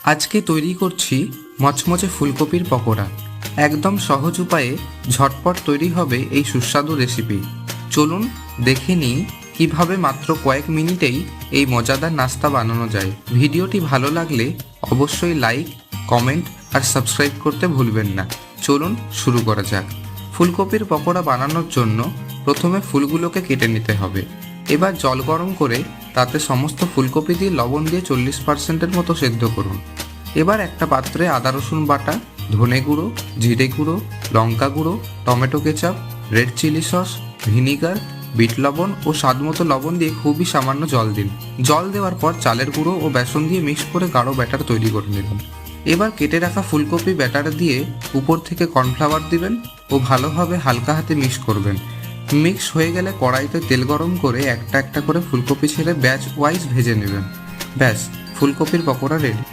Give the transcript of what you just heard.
আজকে তৈরি করছি মচমচে ফুলকপির পকোড়া। একদম সহজ উপায়ে ঝটপট তৈরি হবে এই সুস্বাদু রেসিপি। চলুন দেখে নিই কিভাবে মাত্র কয়েক মিনিটেই এই মজাদার নাস্তা বানানো যায়। ভিডিওটি ভালো লাগলে অবশ্যই লাইক, কমেন্ট আর সাবস্ক্রাইব করতে ভুলবেন না। চলুন শুরু করা যাক। ফুলকপির পকোড়া বানানোর জন্য প্রথমে ফুলগুলোকে কেটে নিতে হবে। এবার জল গরম করে তাতে সমস্ত ফুলকপি দিয়ে লবণ দিয়ে 40% মতো সেদ্ধ করুন। এবার একটা পাত্রে আদা রসুন বাটা, ধনে গুঁড়ো, জিরে গুঁড়ো, লঙ্কা গুঁড়ো, tomato ketchup, red chilli sauce, vinegar, বিট লবণ ও স্বাদ মতো লবণ দিয়ে খুবই সামান্য জল দিন। জল দেওয়ার পর চালের গুঁড়ো ও বেসন দিয়ে মিক্স করে গাঢ় ব্যাটার তৈরি করে নিন। এবার কেটে রাখা ফুলকপি ব্যাটার দিয়ে উপর থেকে কর্নফ্লাওয়ার দিবেন ও ভালোভাবে হালকা হাতে মিক্স করবেন। মিক্স হয়ে গেলে কড়াইতে তেল গরম করে একটা একটা করে ফুলকপি ছেড়ে ব্যাচ ওয়াইজ ভেজে নেবেন। ব্যাস, ফুলকপির পকোড়া রেডি।